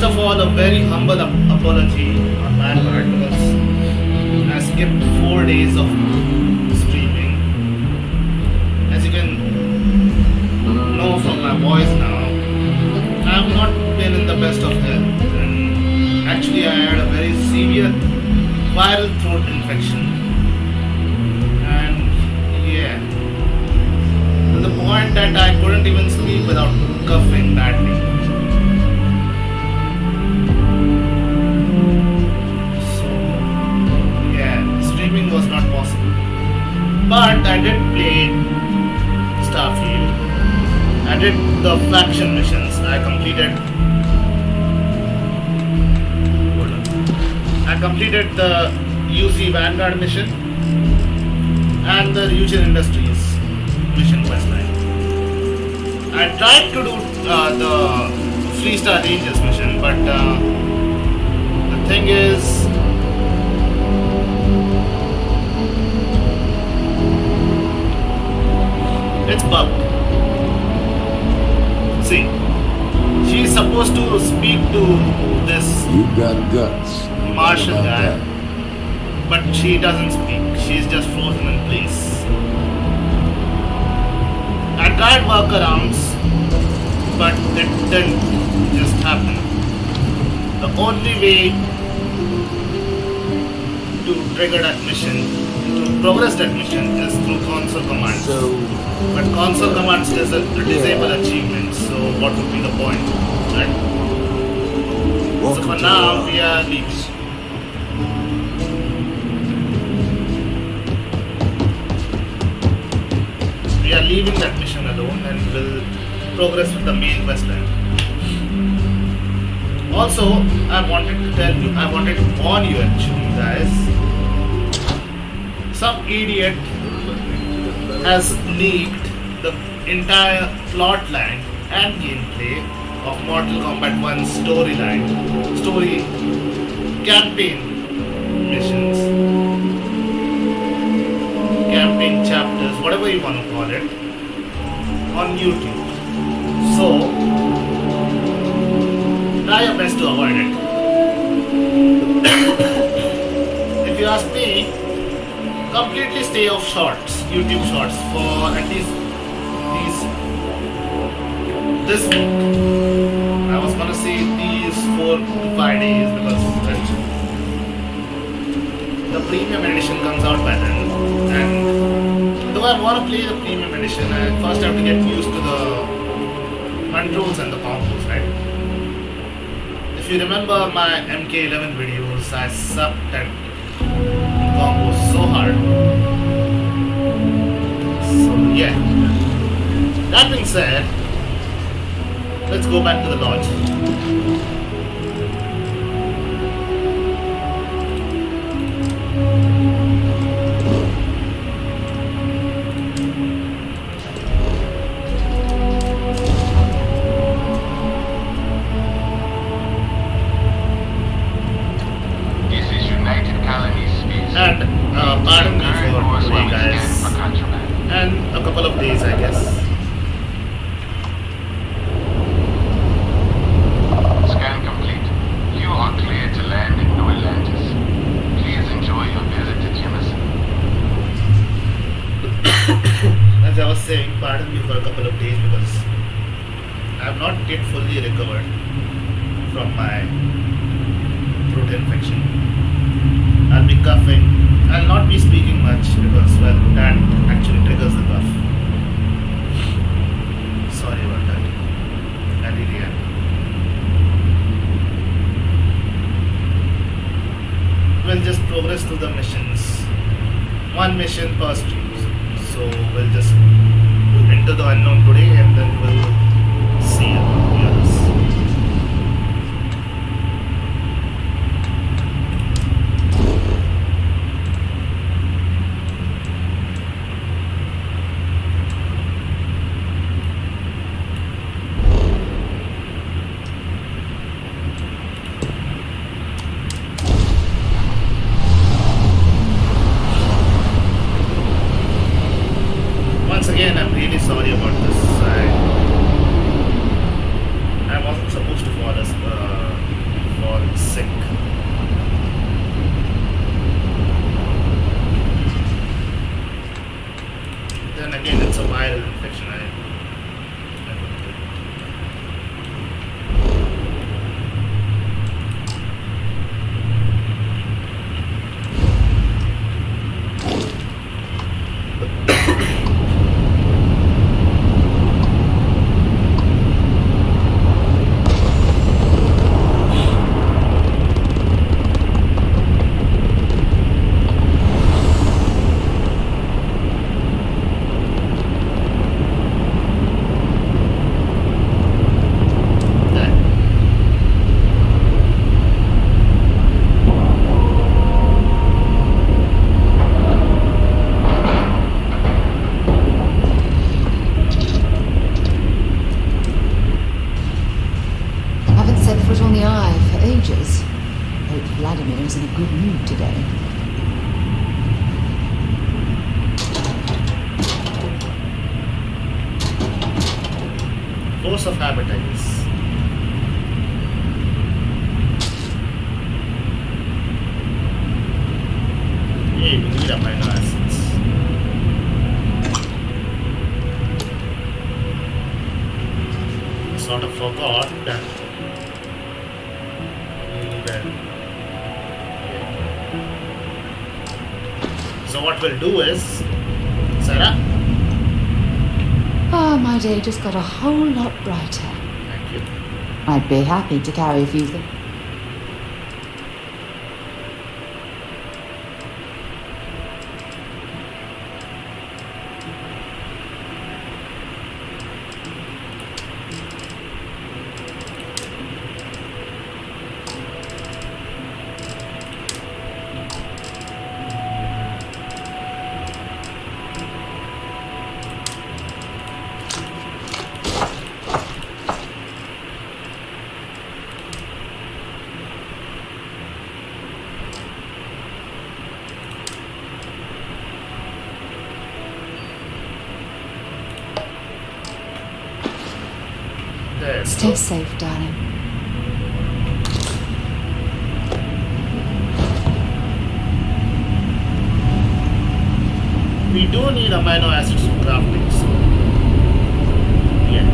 of all, a very humble apology on my part because I skipped 4 days of streaming. As you can know from my voice now, I have not been in the best of health, and actually I had a very severe viral throat infection, and yeah, to the point that I couldn't even speak without coughing badly. So yeah, streaming was not possible, but I did play Starfield. I did the faction missions. I completed the UC Vanguard mission and the Ryujin Industries mission questline. I tried to do the Freestar Rangers mission, but the thing is, it's bugged. See, she's supposed to speak to this You got guts. Martian How about guy, that? but she doesn't speak. She's just frozen in place. I tried workarounds, but it didn't just happen. The only way to trigger that mission, to progress that mission, is through console commands. But console commands disable achievements, so what would be the point, right? So Welcome for to now, the we are leaving. We are leaving that mission alone and will progress with the main questline. Also, I wanted to warn you actually, guys. Some idiot has leaked the entire plot line and gameplay of Mortal Kombat 1 story campaign missions, campaign chapters, whatever you want to call it, on YouTube. So, try your best to avoid it. If you ask me, completely stay off shorts, YouTube shorts, for at least this week. I was gonna say these 4 to 5 days because the premium edition comes out by then, and though I want to play the premium edition, I first have to get used to the controls and the combos, right? If you remember my MK11 videos, I sucked at combos so hard. So yeah. That being said, let's go back to the lodge. And pardon me for today, guys, and a couple of days, I guess. Scan complete. You are clear to land in New Atlantis. Please enjoy your visit to Jemison. As I was saying, pardon me for a couple of days because I have not yet fully recovered from my throat infection. I'll be coughing. I'll not be speaking much because, well, that actually triggers the cough. Sorry about that. I really am. We'll just progress through the missions. One mission per stream. So we'll just enter the unknown today and then we'll see about the others. Once again, I'm really sorry about this. I wasn't supposed to fall source of habitats. Hey, we need amino acids. Sort of forgot that. So what we'll do is, Sarah. Oh, my day just got a whole lot brighter. Thank you. I'd be happy to carry a few things. There we Stay go. safe, darling. We do need amino acids for crafting, so yeah.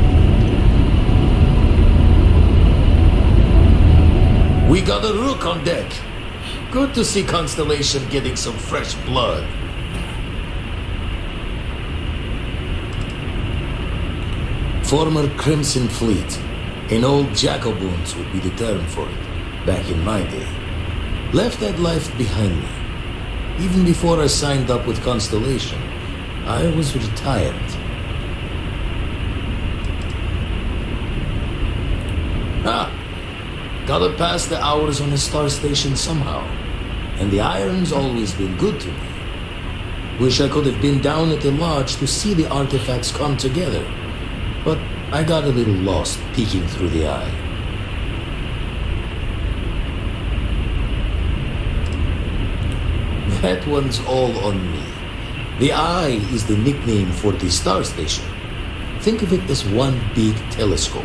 We got a rook on deck. Good to see Constellation getting some fresh blood. Former Crimson Fleet. An old Jacoboons would be the term for it, back in my day. Left that life behind me. Even before I signed up with Constellation, I was retired. Gotta pass the hours on a star station somehow. And the iron's always been good to me. Wish I could have been down at the lodge to see the artifacts come together. But I got a little lost peeking through the eye. That one's all on me. The eye is the nickname for the star station. Think of it as one big telescope.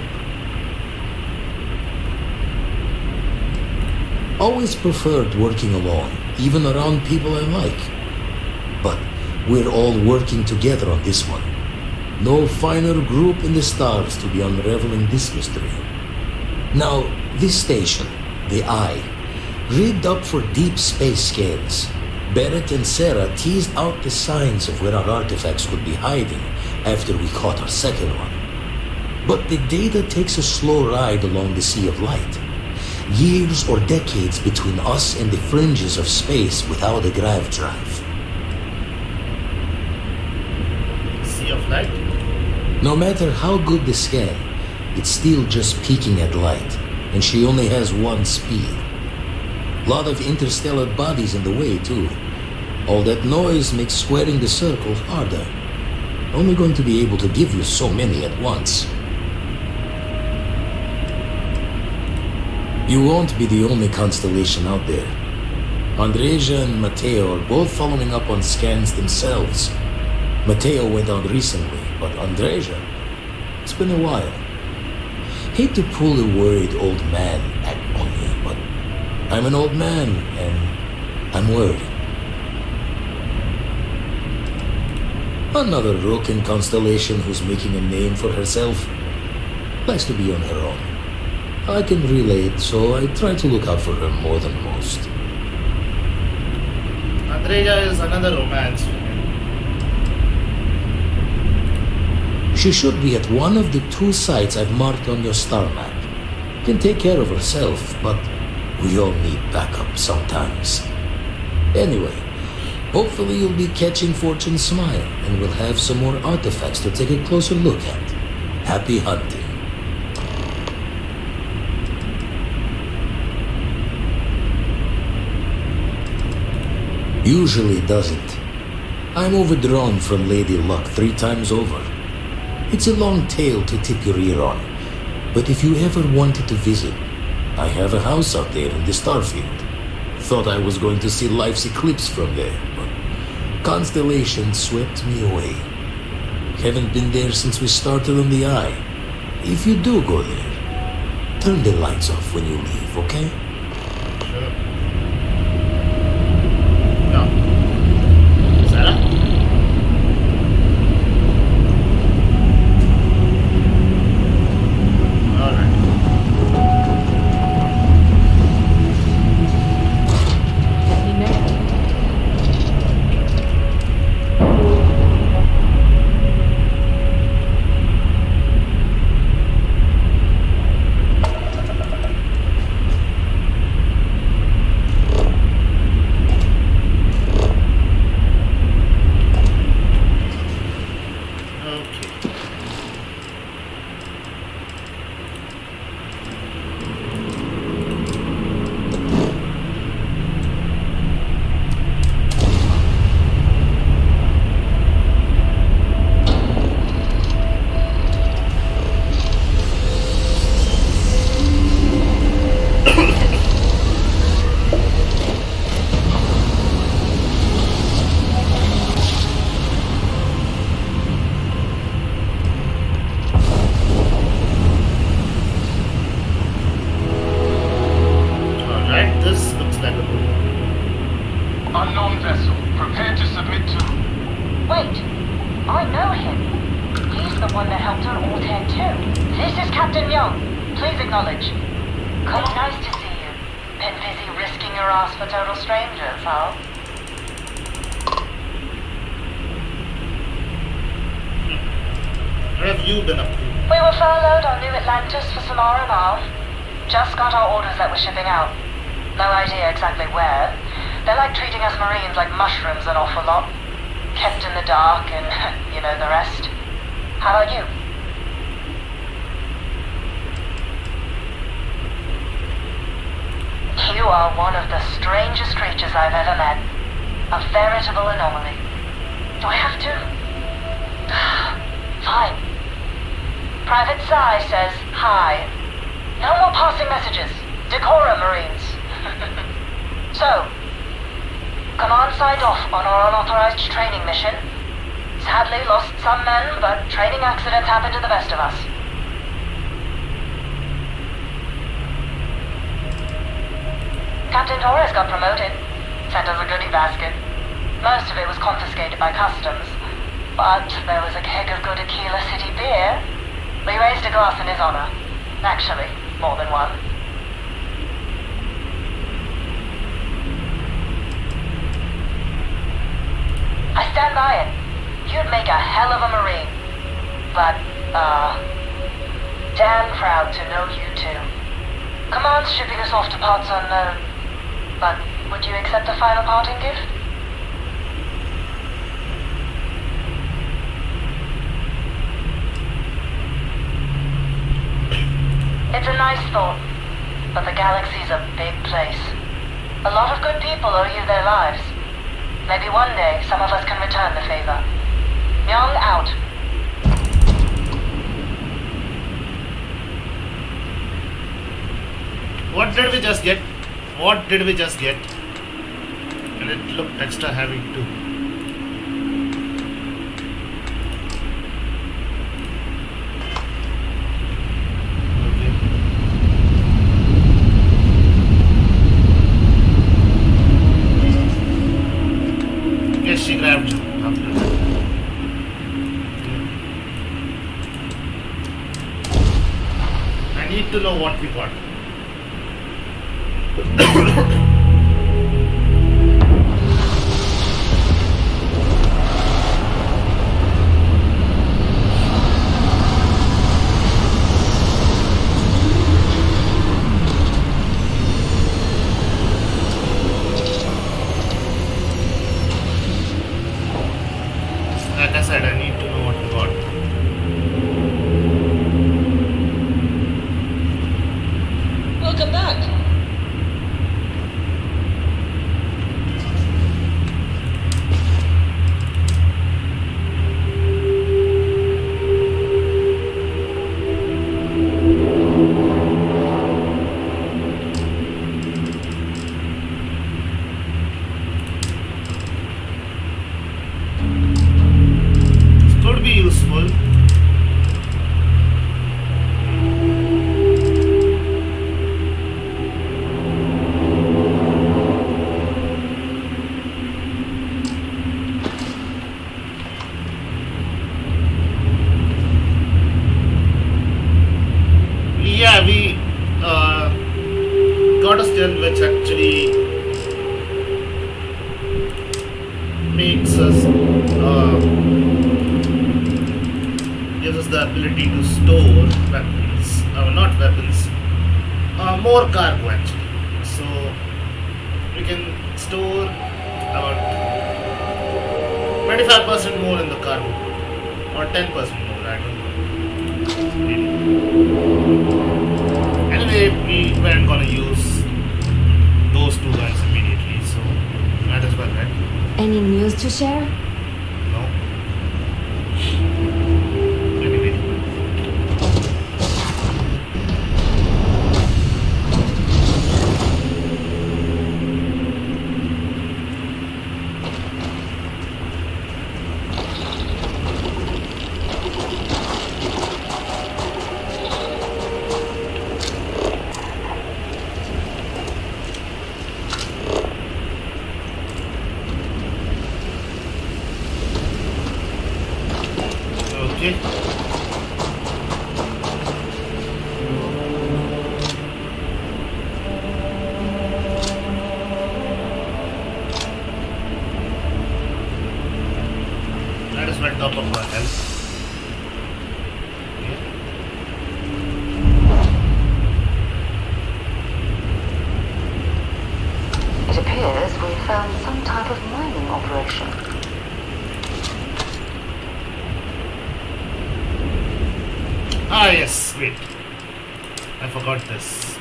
Always preferred working alone, even around people I like. But we're all working together on this one. No finer group in the stars to be unraveling this mystery. Now, this station, the Eye, rigged up for deep space scans. Barrett and Sarah teased out the signs of where our artifacts could be hiding after we caught our second one. But the data takes a slow ride along the Sea of Light. Years or decades between us and the fringes of space without a grav drive. Sea of Light? No matter how good the scan, it's still just peeking at light, and she only has one speed. Lot of interstellar bodies in the way, too. All that noise makes squaring the circle harder. Only going to be able to give you so many at once. You won't be the only constellation out there. Andreja and Matteo are both following up on scans themselves. Matteo went out recently, but Andreja, it's been a while. Hate to pull a worried old man act on you, but I'm an old man, and I'm worried. Another rook in Constellation who's making a name for herself. Likes to be on her own. I can relate, so I try to look out for her more than most. Andrea is another romance woman. She should be at one of the 2 sites I've marked on your star map. Can take care of herself, but we all need backup sometimes. Anyway, hopefully you'll be catching Fortune's smile, and we'll have some more artifacts to take a closer look at. Happy hunting. Usually doesn't. I'm overdrawn from Lady Luck 3 times over. It's a long tale to tip your ear on, but if you ever wanted to visit, I have a house out there in the Starfield. Thought I was going to see life's eclipse from there, but Constellation swept me away. Haven't been there since we started on the Eye. If you do go there, turn the lights off when you leave, okay? Sure. No. Sarah? Alright. Let me know. Okay. Alright, this looks like a good one. Unknown vessel. Prepare to submit to... Wait, I know him. He's the one that helped on Altair 2. This is Captain Young. Please acknowledge. Cool, nice to see you. Been busy risking your ass for total strangers, huh? What have you been up to? We were furloughed on New Atlantis for some R&R. Just got our orders that we're shipping out. No idea exactly where. They're like treating us Marines like mushrooms an awful lot. Kept in the dark and, you know the rest. How about you? You are one of the strangest creatures I've ever met. A veritable anomaly. Do I have to? Fine. Private Psy says hi. No more passing messages. Decorum, Marines. So, Command signed off on our unauthorized training mission. Sadly lost some men, but training accidents happen to the best of us. Captain Torres got promoted. Sent us a goodie basket. Most of it was confiscated by customs. But there was a keg of good Aquila City beer. We raised a glass in his honor. Actually, more than one. I stand by it. You'd make a hell of a Marine. But, damn proud to know you too. Command's shipping us off to parts unknown. But would you accept a final parting gift? It's a nice thought, but the galaxy's a big place. A lot of good people owe you their lives. Maybe one day some of us can return the favor. Young out. What did we just get? What did we just get? And it looked extra heavy too. Okay. Yes, she grabbed after that. I need to know what we got. Like I said, I need to know what we got. Welcome back. Could be useful. which actually makes us gives us the ability to store weapons, not weapons, more cargo actually. So we can store about 25% more in the cargo or 10% more, I don't know. Really. Anyway, we weren't gonna use those two guns immediately, so might as well, right? Any news to share? No. Anyway. Okay. That is my top of our health. Okay. It appears we found some type of mining operation. Ah yes, wait. I forgot this.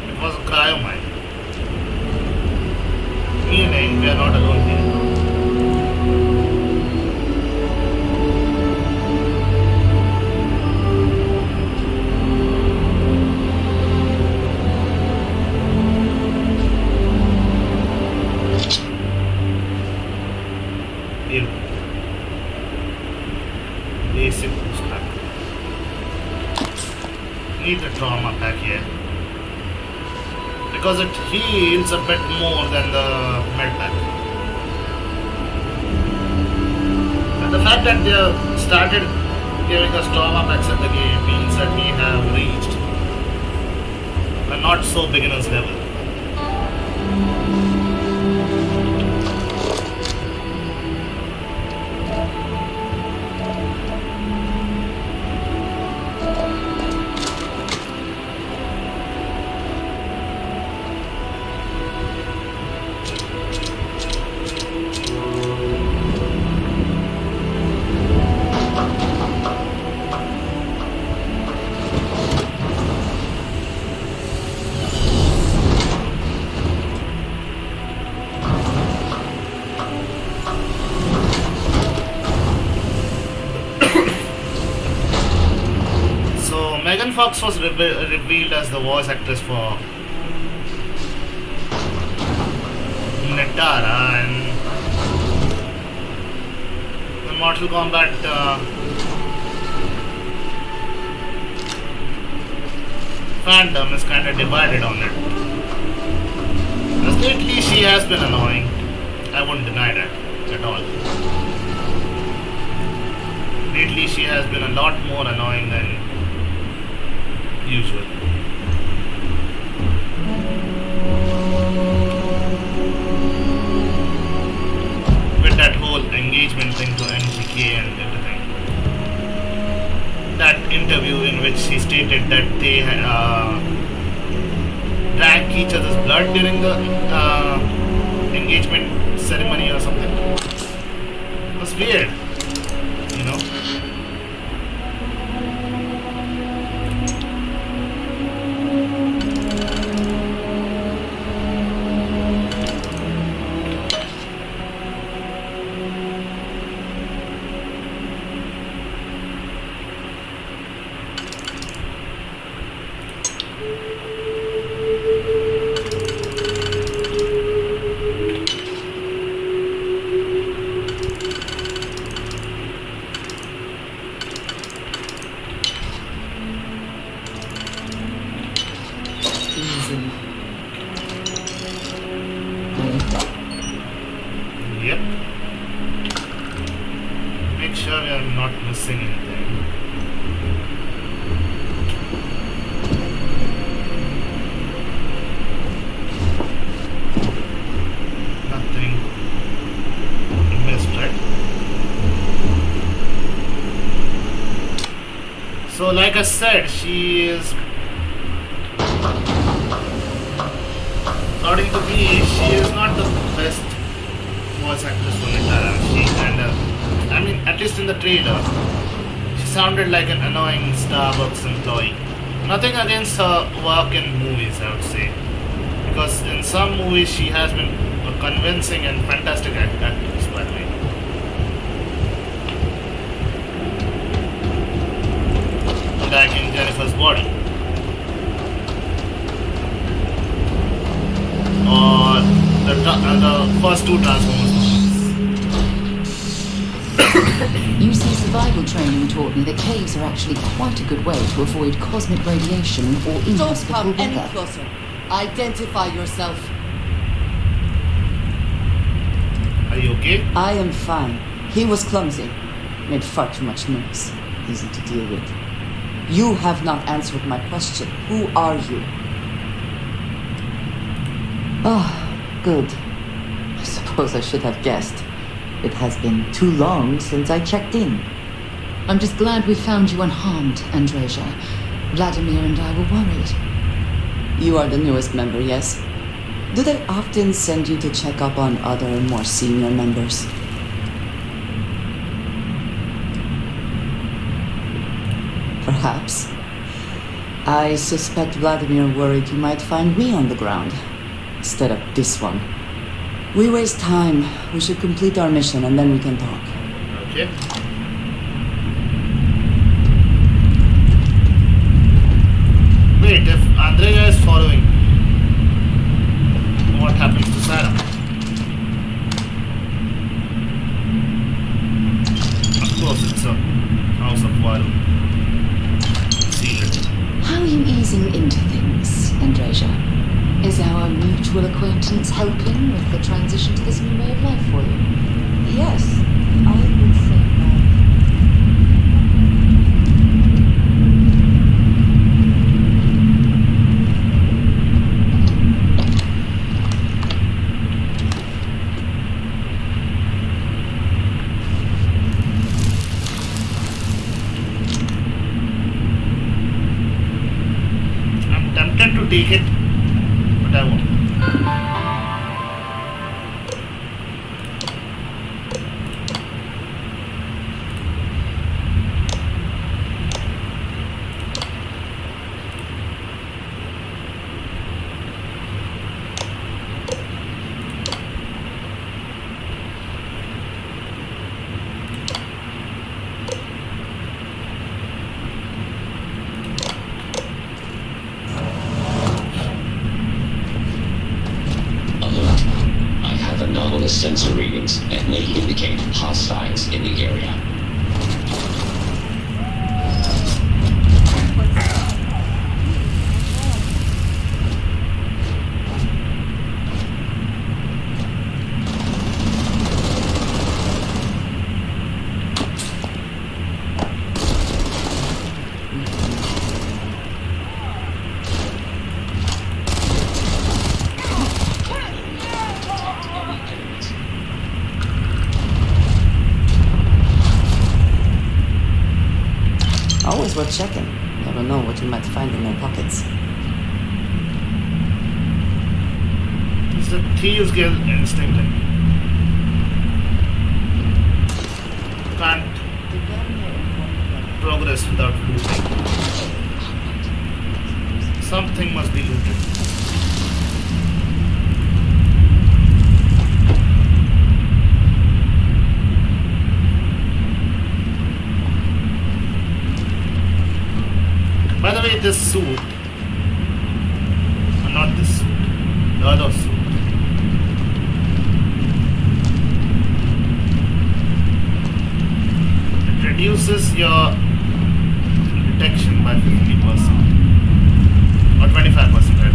It was a cryo mine. Meaning we are not alone here. Ew. Basic boost pack. Need the trauma pack here. Because it heals a bit more than the med pack. And the fact that they have started giving us trauma packs at the game means that we have reached a not so beginner's level. Megan Fox was revealed as the voice actress for Netara, and the Mortal Kombat fandom is kind of divided on it. Because lately she has been annoying. I wouldn't deny that at all. Lately she has been a lot more annoying than usual. With that whole engagement thing to NGK and everything. That interview in which she stated that they drank each other's blood during the engagement ceremony or something. It was weird, you know. singing thing. Nothing missed, right? So, like I said, she is. According to me, she is not the best voice actress for Nitara. I mean, at least in the trailer, she sounded like an annoying Starbucks employee. Nothing against her work in movies, I would say. Because in some movies, she has been a convincing and fantastic actress, by the way. Like in Jennifer's Body. Or the first two Transformers movies. UC survival training taught me that caves are actually quite a good way to avoid cosmic radiation or Don't inhospitable come any weather. closer. Identify yourself. Are you okay? I am fine. He was clumsy. Made far too much noise. Easy to deal with. You have not answered my question. Who are you? Oh, good. I suppose I should have guessed. It has been too long since I checked in. I'm just glad we found you unharmed, Andreja. Vladimir and I were worried. You are the newest member, yes? Do they often send you to check up on other, more senior members? Perhaps. I suspect Vladimir worried you might find me on the ground instead of this one. We waste time. We should complete our mission and then we can talk. Okay. Wait, if Andrea is following, what happens to Sarah? Of course, it's a house of water. Sealed. How are you easing into things, Andreja? Is our mutual acquaintance helping with the transition to this new way of life for you? Yes, I would say that. I'm tempted to take it, but I won't. Alert. I have anomalous sensor readings that may indicate hostiles in the area. Always worth checking. Never know what you might find in their pockets. It's the Thieves Guild instinct. Can't progress without looting. Something must be looted. By the way, this suit, not this suit, the other suit. It reduces your detection by 50% or 25%, right?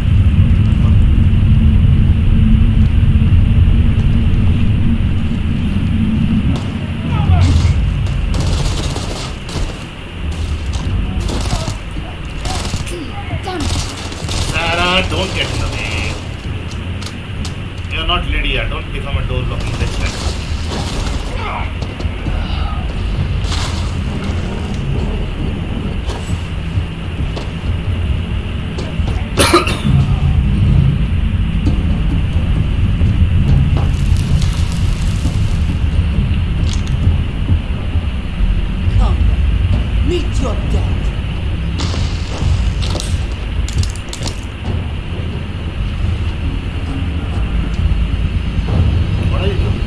not Lydia. Don't become a door-blocking bitch like that. Come, meet your death. What are you doing?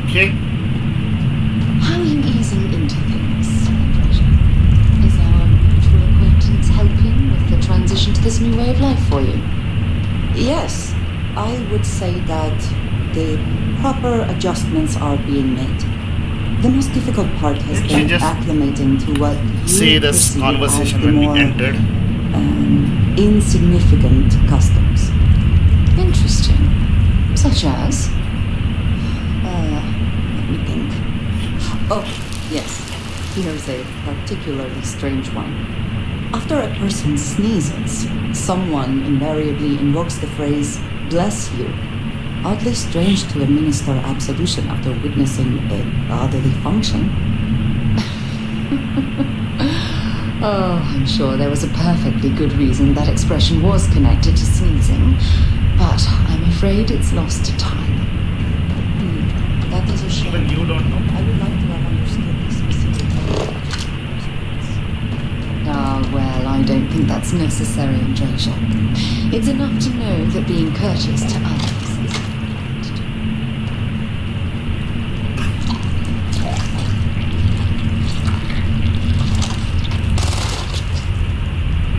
Okay. How are you easing into things, Androsia? Is our mutual acquaintance helping with the transition to this new way of life for you? Yes, I would say that the proper adjustments are being made. The most difficult part has Didn't she been just acclimating to what you Say this perceive conversation as the when we more entered. insignificant customs. Interesting. Such as? Let me think. Oh, yes. Here's a particularly strange one. After a person sneezes, someone invariably invokes the phrase, "bless you." Oddly strange to administer absolution after witnessing a bodily function. Oh, I'm sure there was a perfectly good reason that expression was connected to sneezing, but I'm afraid it's lost to time. That is a shame. Even you don't know. I would like to have understood the specific. Ah, well, I don't think that's necessary, Androsia. It's enough to know that being courteous to others is important.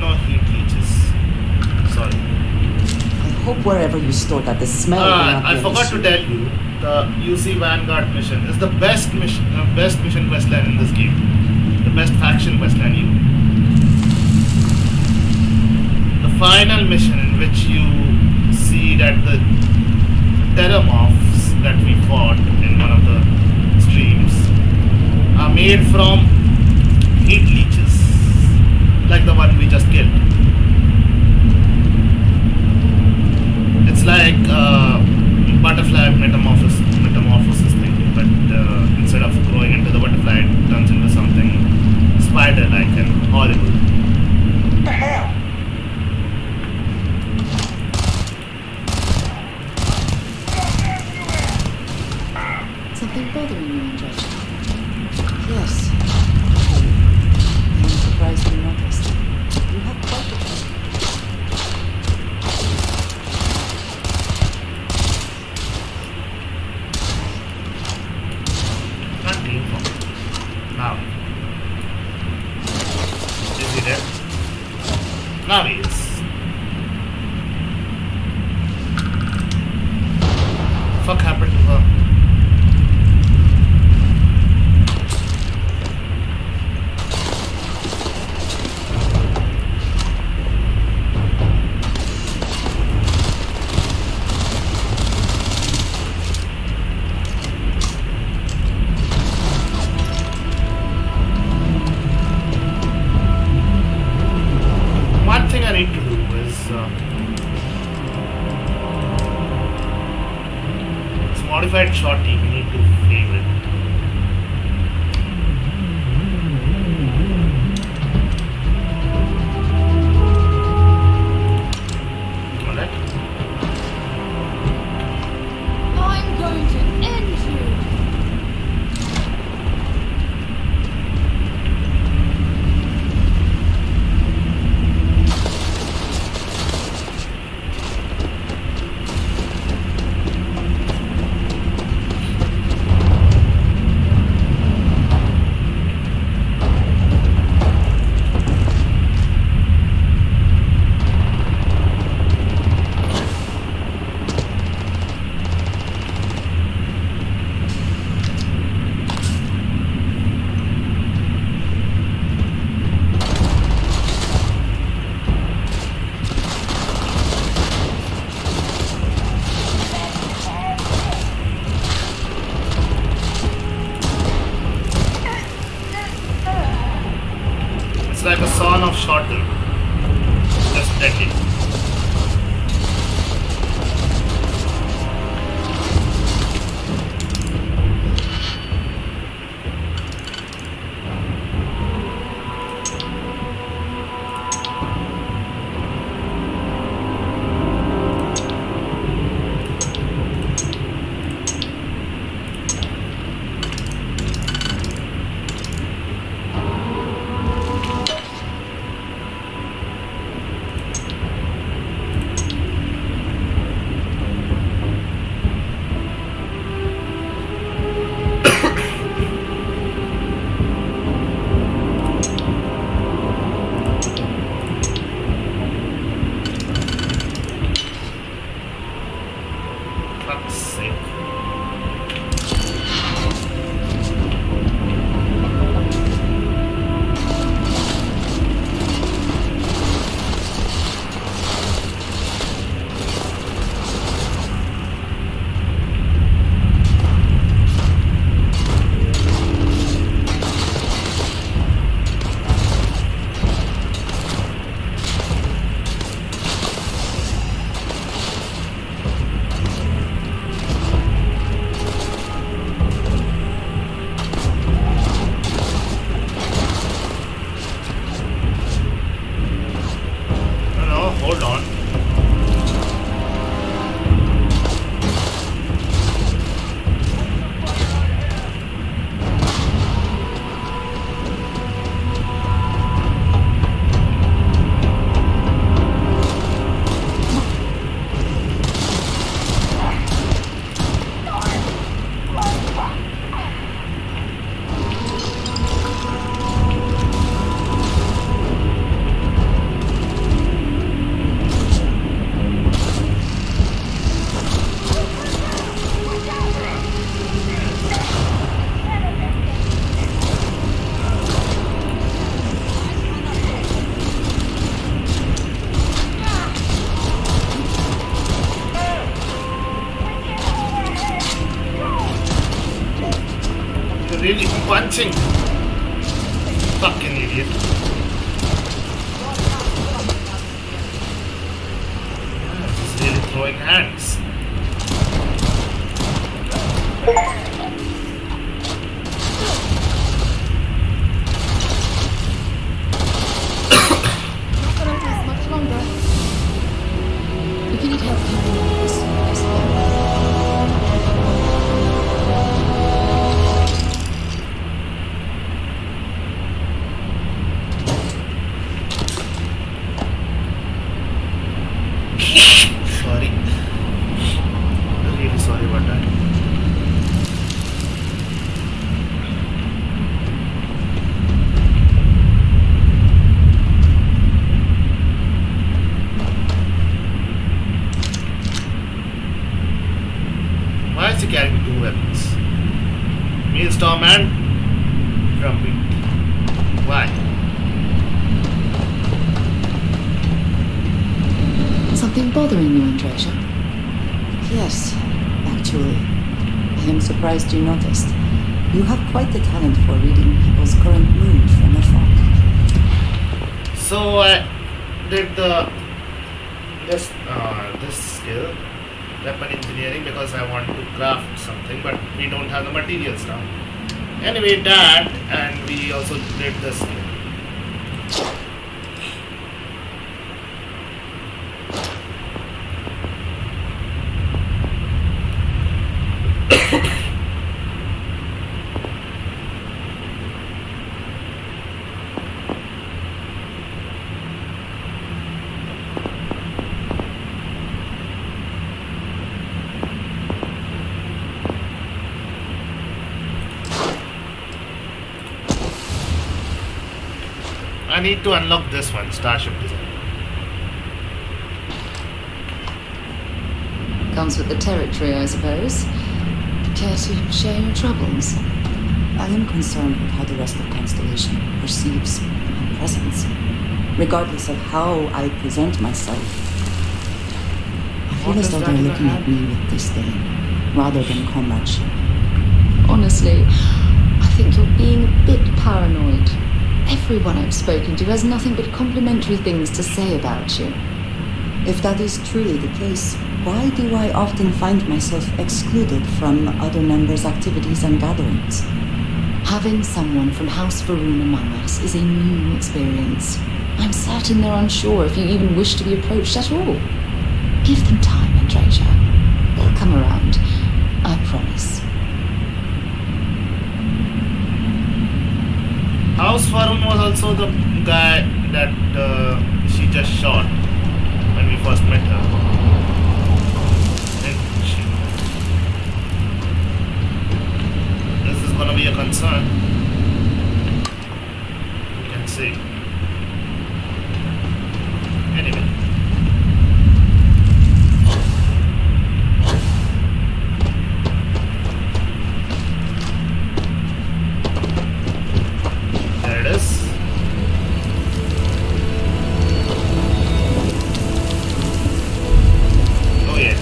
No heat leeches. Sorry. I hope wherever you store that, the smell will not be I an forgot to issue. tell you, the UC Vanguard mission is the best mission questline in this game. The best faction questline even. The final mission in which you see that the pteramorphs that we fought in one of the streams are made from heat leeches, like the one we just killed. It's like butterfly metamorphosis thing, but instead of growing into the butterfly, it turns into something spider-like and horrible. What the hell? Something bothering you, Androsia? Yes. I'm surprised you noticed. You have quite a Not green form. Now. Is he there? Now he is. Fuck happened to her? One thing I need to do is this modified shorty. We need to favorite. Alright. I'm going to end you! shorter. Just ending. Fuck's sake. No, hold on. You're really punching. Fucking idiot. He's really throwing hands. Not gonna last much longer. If you need help carrying this, just Sorry. Really sorry about that. Why is he carrying two weapons? Maelstrom and Drumbeat. Why? something bothering you, Andreja? Yes, actually. I am surprised you noticed. You have quite the talent for reading people's current mood from afar. So I did this skill, weapon engineering, because I want to craft something, but we don't have the materials now. Anyway, that, and we also did the skill. I need to unlock this one, Starship Design. Comes with the territory, I suppose. Care to share your troubles? I am concerned with how the rest of Constellation perceives my presence, regardless of how I present myself. I feel What as does though that they're even looking at have? me with disdain, rather than comradeship. Honestly, I think you're being a bit paranoid. Everyone I've spoken to has nothing but complimentary things to say about you. If that is truly the case, why do I often find myself excluded from other members' activities and gatherings? Having someone from House Varun among us is a new experience. I'm certain they're unsure if you even wish to be approached at all. Give them time, Andreja. They'll come around. I promise. House Varun was also the guy that she just shot when we first met her. Didn't she? This is gonna be a concern. You can see. Anyway. There it is. Oh yeah.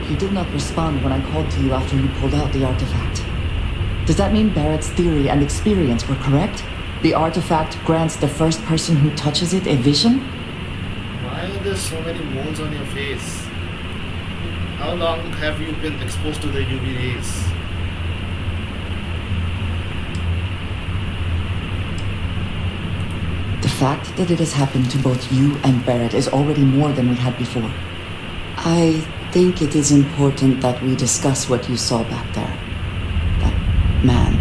You did not respond when I called to you after you pulled out the artifact. Does that mean Barrett's theory and experience were correct? The artifact grants the first person who touches it a vision? Why are there so many moles on your face? How long have you been exposed to the UV rays? The fact that it has happened to both you and Barrett is already more than we had before. I think it is important that we discuss what you saw back there. That man.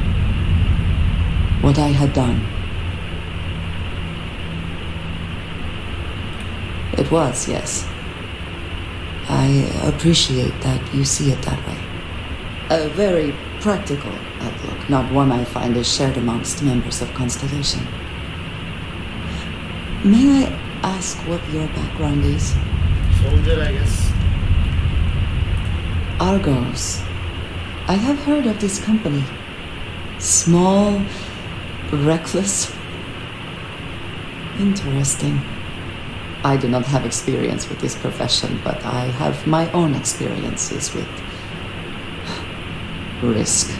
What I had done. It was, yes. I appreciate that you see it that way. A very practical outlook, not one I find is shared amongst members of Constellation. May I ask what your background is? Soldier, I guess. Argos. I have heard of this company. Small, reckless. Interesting. I do not have experience with this profession, but I have my own experiences with risk.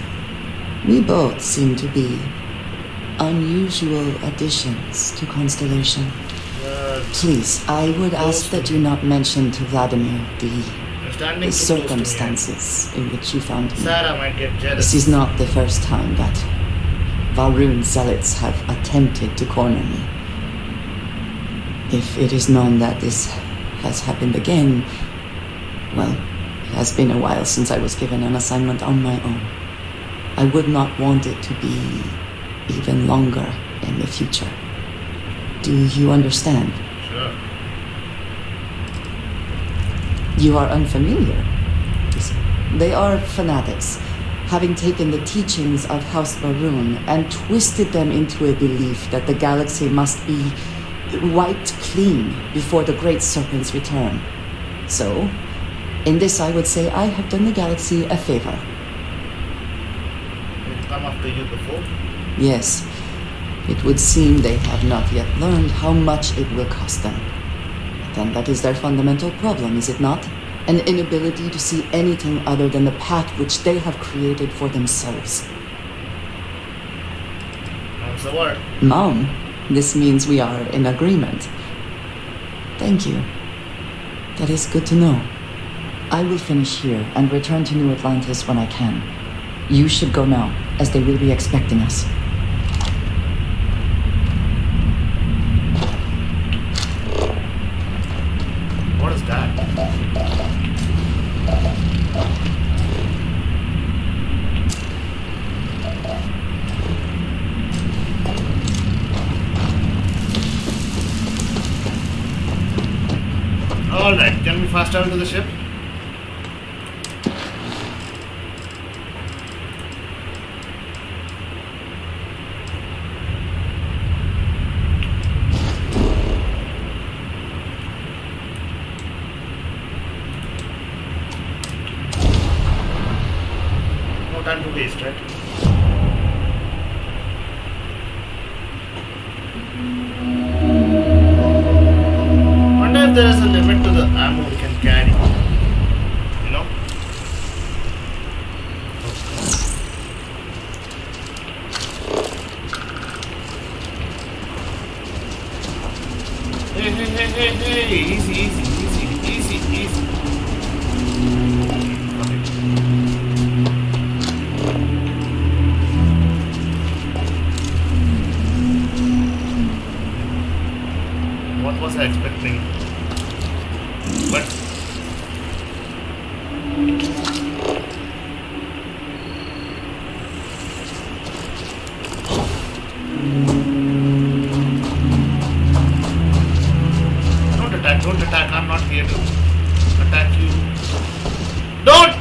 We both seem to be unusual additions to Constellation. Please, I would ask that you not mention to Vladimir the circumstances in which you found me. Sarah might get jealous. This is not the first time that Varun zealots have attempted to corner me. If it is known that this has happened again, well, it has been a while since I was given an assignment on my own. I would not want it to be even longer in the future. Do you understand? Sure. You are unfamiliar. They are fanatics, having taken the teachings of House Varun and twisted them into a belief that the galaxy must be wiped clean before the Great Serpent's return. So, in this I would say I have done the galaxy a favor. They've come after you before? Yes, it would seem they have not yet learned how much it will cost them. But then that is their fundamental problem, is it not? An inability to see anything other than the path which they have created for themselves. That's the word. Mom, this means we are in agreement. Thank you. That is good to know. I will finish here and return to New Atlantis when I can. You should go now, as they will be expecting us. What is that? Alright, can we fast travel to the ship? No time to waste, right? Wonder if there is a limit to the ammo we can carry. You know? Hey, easy, easy, easy, easy, easy. Okay. What was I expecting? But don't attack, I'm not here to attack you. Don't!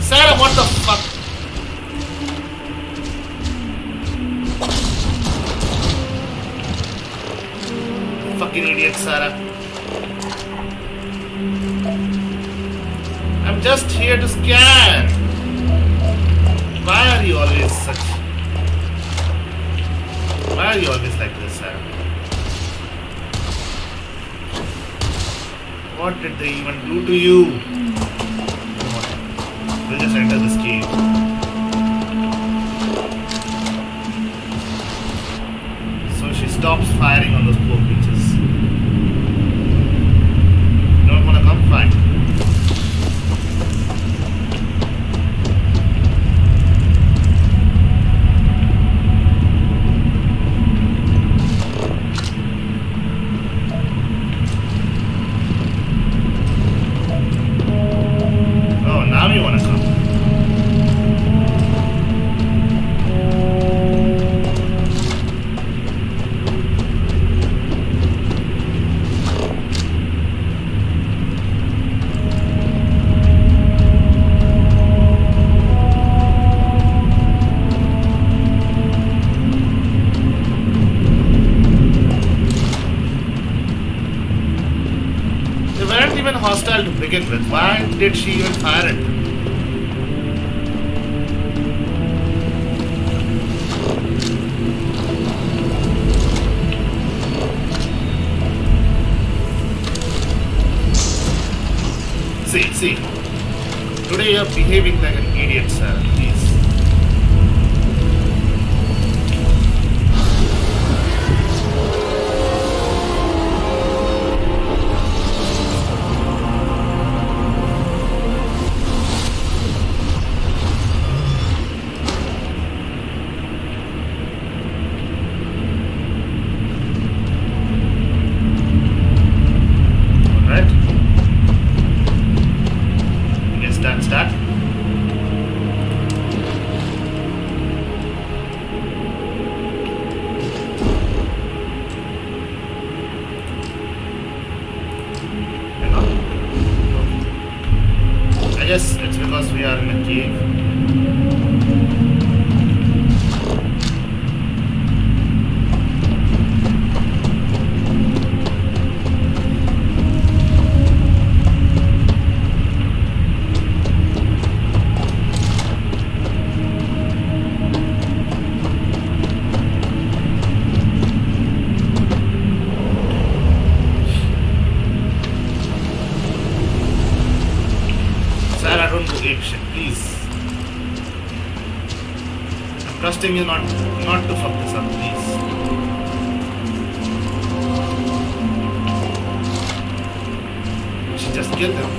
Sarah, what the fuck? Fucking idiot, Sarah. I'm just here to scan. Why are you always such... Why are you always like this, Sarah? What did they even do to you? We'll just enter this cave. So she stops firing on those poor creatures. You don't wanna come? Fine. Oh, now you wanna come. They weren't even hostile to begin with. Why did she even fire it? See. Today you're behaving like an idiot, sir. Please. Alright. Yes, that's that. Hang on. I guess it's because we are in a cave. Sarah, don't go ape shit, please. I'm trusting you not to fuck this up, please. She just killed him.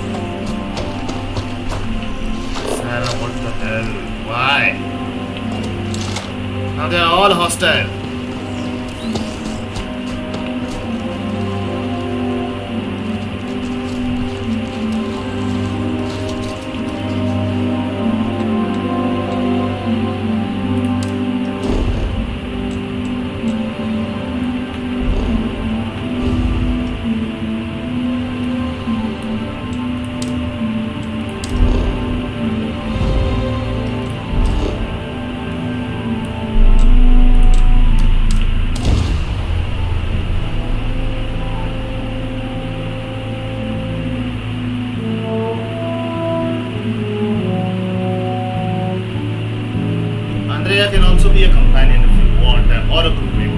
Sarah, what the hell? Why? Now they are all hostile. Freya can also be a companion if you want, or a crewmate.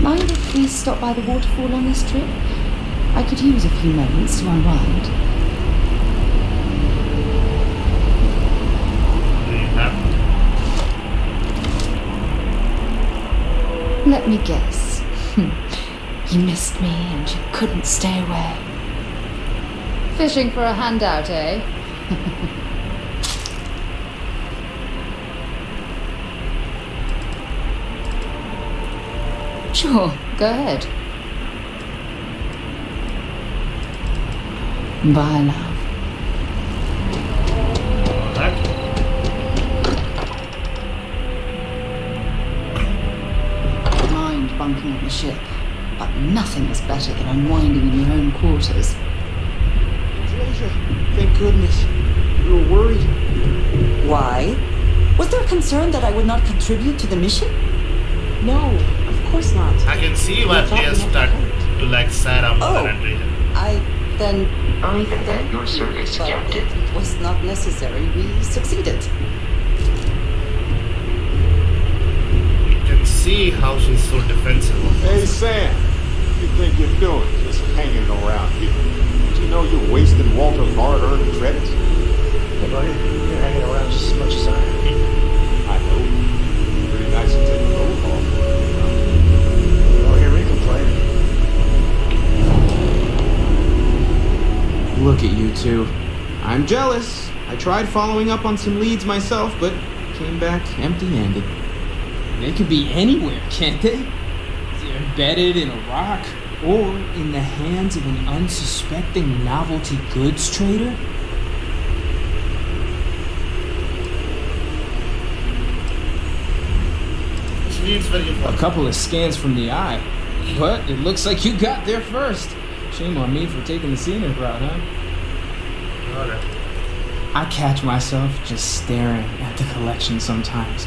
Mind if we stop by the waterfall on this trip? I could use a few moments to unwind. Do you have to? Let me guess. You missed me and you couldn't stay away. Fishing for a handout, eh? Sure, go ahead. Bye, love. Alright. Mind bunking on the ship, but nothing is better than unwinding in your own quarters. Andreja, thank goodness. You were worried. Why? Was there concern that I would not contribute to the mission? No, of course not. I can see why We thought players we had start to to like Sarah more Oh. than Andrea. Then I think that your service but kept it it. was not necessary. We succeeded. You can see how she's so defensive of Hey, us. Sam. What do you think you're doing just hanging around here? Don't you know you're wasting Walter's hard-earned credits? Hey, buddy, you're hanging around just as much as I am. I know. Pretty nice to take a load off. Don't hear me complaining. Look at you two. I'm jealous. I tried following up on some leads myself, but came back empty-handed. They could be anywhere, can't they? They're embedded in a rock. Or in the hands of an unsuspecting novelty goods trader? Which leads where you A from. couple of scans from the eye. But it looks like you got there first. Shame on me for taking the scenic route, huh? Alright. I catch myself just staring at the collection sometimes,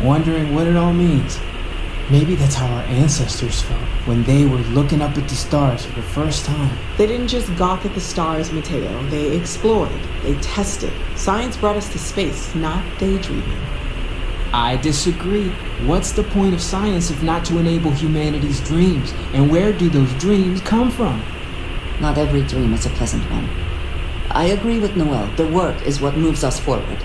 wondering what it all means. Maybe that's how our ancestors felt when they were looking up at the stars for the first time. They didn't just gawk at the stars, Mateo. They explored. They tested. Science brought us to space, not daydreaming. I disagree. What's the point of science if not to enable humanity's dreams? And where do those dreams come from? Not every dream is a pleasant one. I agree with Noel. The work is what moves us forward.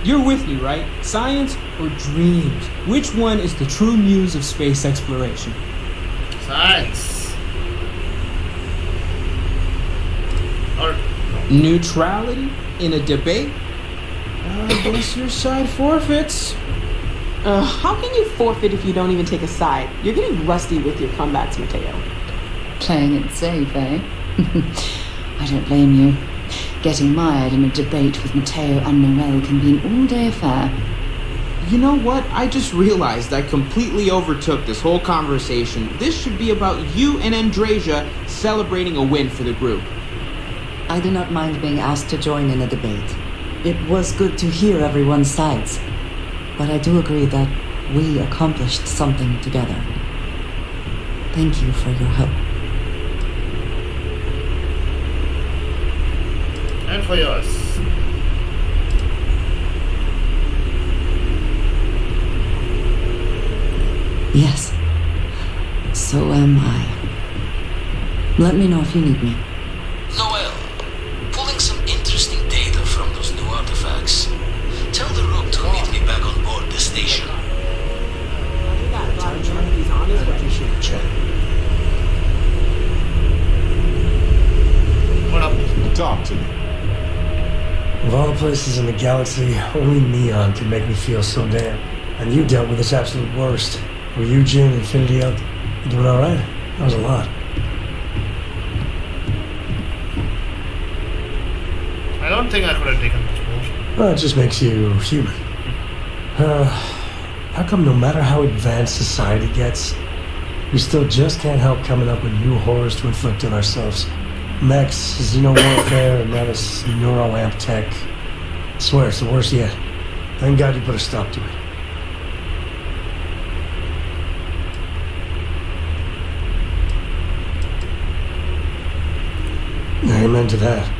You're with me, right? Science or dreams? Which one is the true muse of space exploration? Science. Or Neutrality in a debate? I guess your side forfeits. How can you forfeit if you don't even take a side? You're getting rusty with your comebacks, Mateo. Playing it safe, eh? I don't blame you. Getting mired in a debate with Mateo and Noel can be an all-day affair. You know what? I just realized I completely overtook this whole conversation. This should be about you and Andreja celebrating a win for the group. I do not mind being asked to join in a debate. It was good to hear everyone's sides. But I do agree that we accomplished something together. Thank you for your help. and for yours. Yes. So am I. Let me know if you need me. Noel, pulling some interesting data from those new artifacts. Tell the rook to meet me back on board the station. Appreciate the chat. What up? Talk to me. Of all the places in the galaxy, only Neon can make me feel so damn. And you dealt with its absolute worst. Were you, Jin, Infinity out? You doing alright? That was a lot. I don't think I could have taken much more. Well, it just makes you human. How come no matter how advanced society gets, we still just can't help coming up with new horrors to inflict on ourselves? Mechs, xenomorphare, and now this neuroamp tech. I swear, it's the worst yet. Thank God you put a stop to it. Amen to that.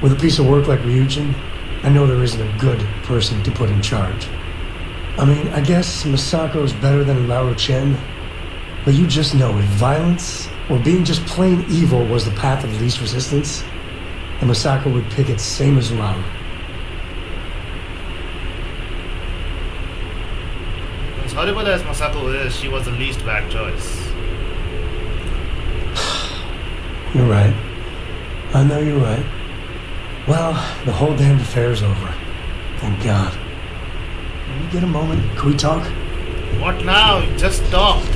With a piece of work like Ryujin, I know there isn't a good person to put in charge. I mean, I guess Masako's better than Lauro Chen, but you just know if violence or being just plain evil was the path of least resistance, then Masako would pick it same as Lauro. As horrible as Masako is, she was the least bad choice. You're right. I know you're right. Well, the whole damned affair's over. Thank God. Can we get a moment? Can we talk? What now? You just talked.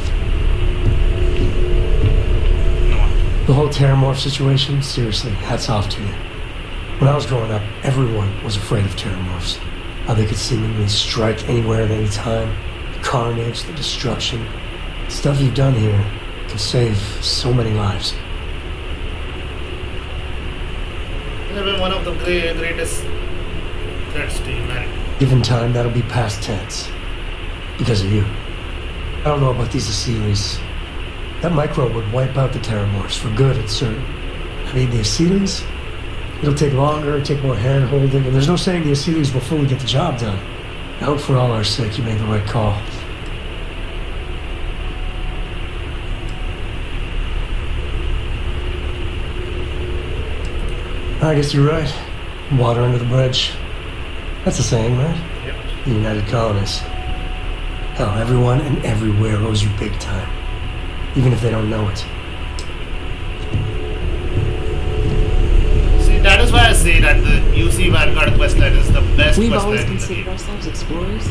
No. The whole Terramorph situation, seriously, hats off to you. When I was growing up, everyone was afraid of Terramorphs. How they could seemingly strike anywhere at any time. The carnage, the destruction. The stuff you've done here can save so many lives. You have been one of the greatest threats to humanity. Given time, that'll be past tense. Because of you. I don't know about these Aseles. That microbe would wipe out the Terramorphs for good, it's certain. I mean, the Aseles? It'll take longer, take more hand-holding, and there's no saying the Aseles will fully get the job done. I hope for all our sake you made the right call. I guess you're right. Water under the bridge. That's a saying, right? Yep. The United Colonies. Hell, everyone and everywhere owes you big time. Even if they don't know it. See, that is why I say that the UC Vanguard questline is the best We've questline always in the considered game. ourselves explorers.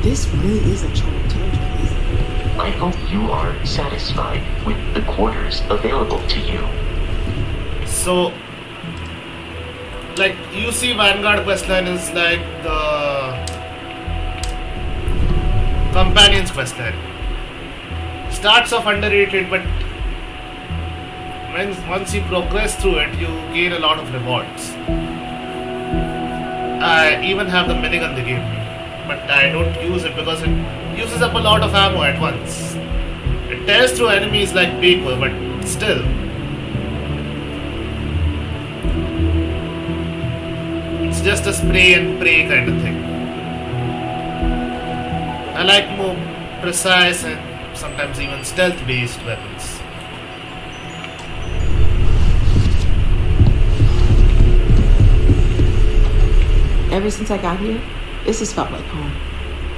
This really is a charmed territory, isn't it? I hope you are satisfied with the quarters available to you. So, like, UC Vanguard questline is like the Companions questline. Starts off underrated, but once you progress through it, you gain a lot of rewards. I even have the minigun they gave me, but I don't use it because it uses up a lot of ammo at once. It tears through enemies like paper, but still. It's just a spray and pray kind of thing. I like more precise and sometimes even stealth-based weapons. Ever since I got here, this has felt like home.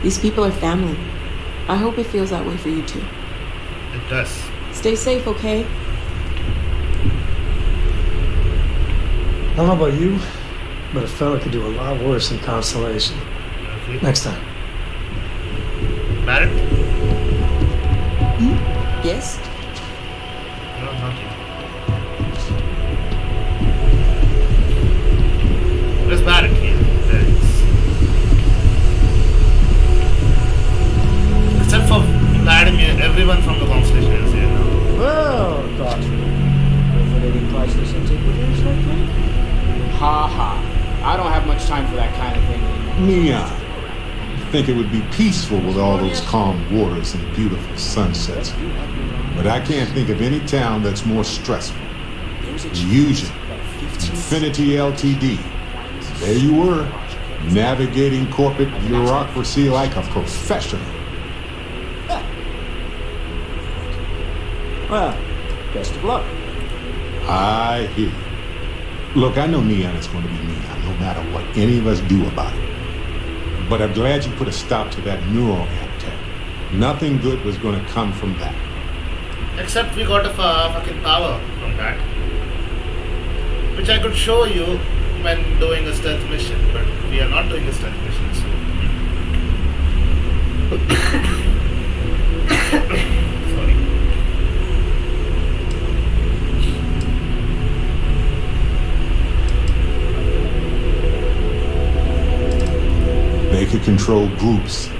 These people are family. I hope it feels that way for you too. It does. Stay safe, okay? I don't know about you, but a fella could do a lot worse than Constellation. Okay. Next time. Barrett? Yes? No, not you. Where's Barrett here? There it is. Except for Vladimir, everyone from the Constellation is here now. Well, Doctor. Liquidating priceless antiquities like that? Ha ha. I don't have much time for that kind of thing anymore. Neon. I think it would be peaceful with all those calm waters and beautiful sunsets. But I can't think of any town that's more stressful. Fusion. Infinity Ltd. There you were, navigating corporate bureaucracy like a professional. Well, best of luck. I hear you. Look, I know Neon is going to be Neon, no matter what any of us do about it. But I'm glad you put a stop to that neural amp tech. Nothing good was going to come from that. Except we got a fucking power from that. Which I could show you when doing a stealth mission, but we are not doing a stealth mission, so... Sorry. They could control groups,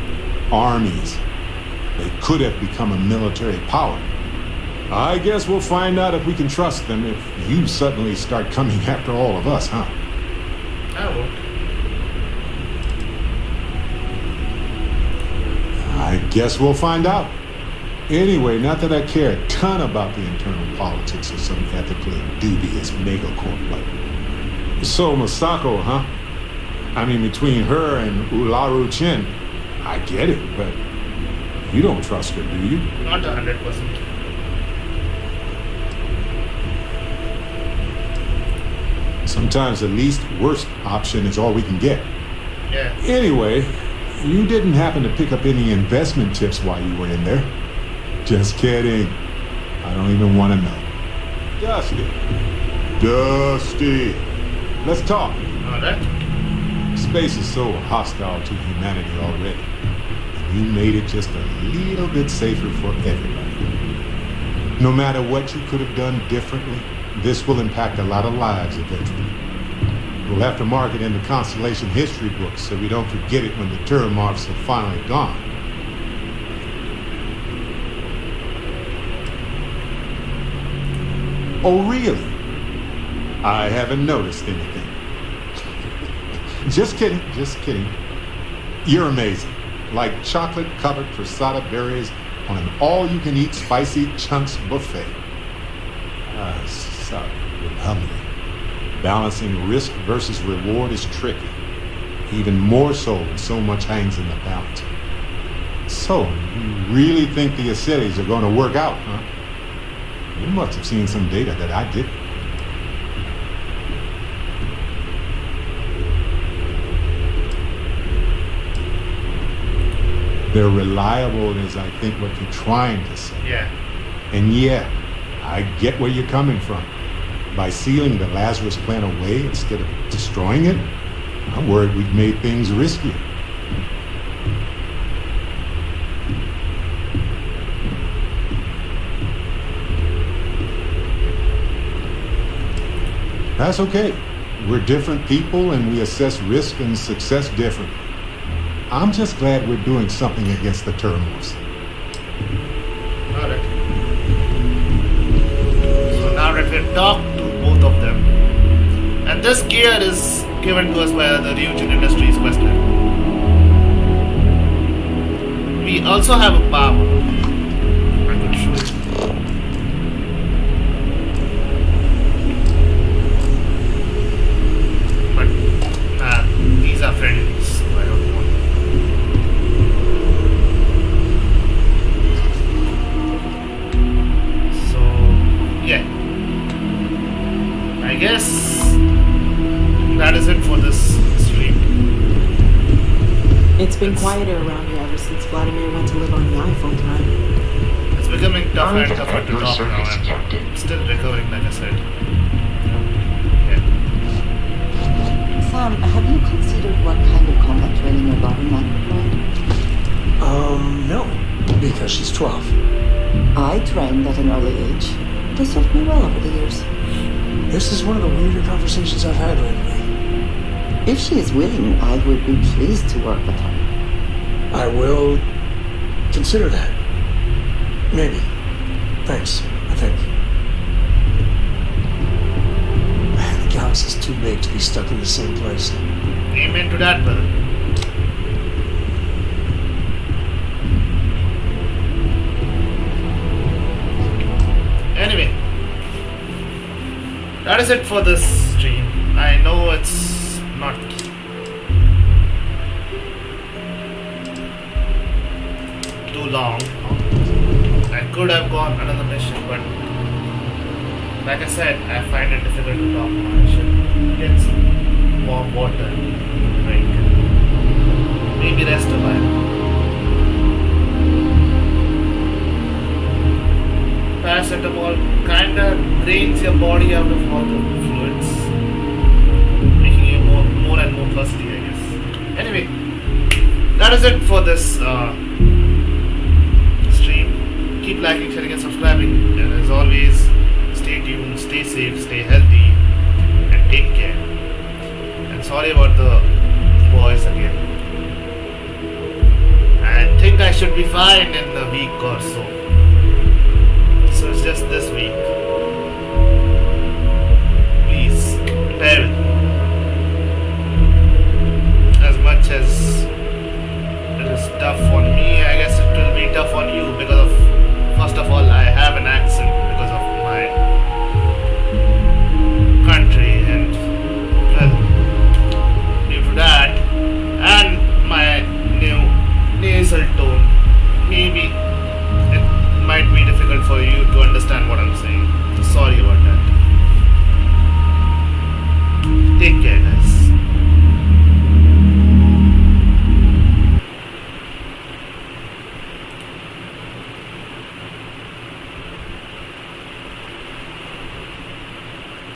armies. They could have become a military power. I guess we'll find out if we can trust them if you suddenly start coming after all of us, huh? I won't. I guess we'll find out. Anyway, not that I care a ton about the internal politics of some ethically dubious megacorp like. So, Masako, huh? I mean, between her and Ularu Chen, I get it, but you don't trust her, do you? Not 100%. Sometimes the least worst option is all we can get. Yeah. Anyway, you didn't happen to pick up any investment tips while you were in there? Just kidding. I don't even want to know. Dusty. Let's talk. Alright. Space is so hostile to humanity already. And you made it just a little bit safer for everybody. No matter what you could have done differently, this will impact a lot of lives eventually. We'll have to mark it in the Constellation history books so we don't forget it when the Terramorphs are finally gone. Oh, really? I haven't noticed anything. Just kidding, just kidding. You're amazing. Like chocolate-covered prasada berries on an all-you-can-eat spicy chunks buffet. Sorry, I'm hungry. Balancing risk versus reward is tricky. Even more so when so much hangs in the balance. So, you really think the Acides are going to work out, huh? You must have seen some data that I didn't. They're reliable is, I think, what you're trying to say. Yeah. And yeah, I get where you're coming from. By sealing the Lazarus plant away instead of destroying it, I'm worried we've made things riskier. That's okay. We're different people and we assess risk and success differently. I'm just glad we're doing something against the Terramorphs. Alright. So now that we've talked to both of them, and this gear is given to us by the Ryujin Industries questline. We also have a power. I could show you. But these are friendly, so I don't want. So yeah, I guess that is it for this stream. It's been quieter around here ever since Vladimir went to live on the eye full time. It's becoming tougher and tougher to talk now. I'm still recovering, like I said. Yeah. Sam, have you considered what kind of combat training your daughter might require? No. Because she's 12. I trained at an early age. They served me well over the years. This is one of the weirder conversations I've had lately. If she is willing, I would be pleased to work with her. I will consider that. Maybe. Thanks, I think. Man, the galaxy's too big to be stuck in the same place. Amen to that, brother. Anyway, that is it for this stream. I know it's not too long. I could have gone another mission, but like I said, I find it difficult to talk now. I should get some warm water to drink. Maybe rest a while. Paracetamol kinda drains your body out of all the fluids, making you more and more thirsty, I guess. Anyway, that is it for this stream. Keep liking, sharing, and subscribing. And as always, stay tuned, stay safe, stay healthy, and take care. And sorry about the voice again. I think I should be fine in a week or so. So it's just this week. Please, bear with me. As much as it is tough on me, I guess it will be tough on you because of, first of all, I have an accent because of my country, and well, due to that, for you to understand what I'm saying. Sorry about that.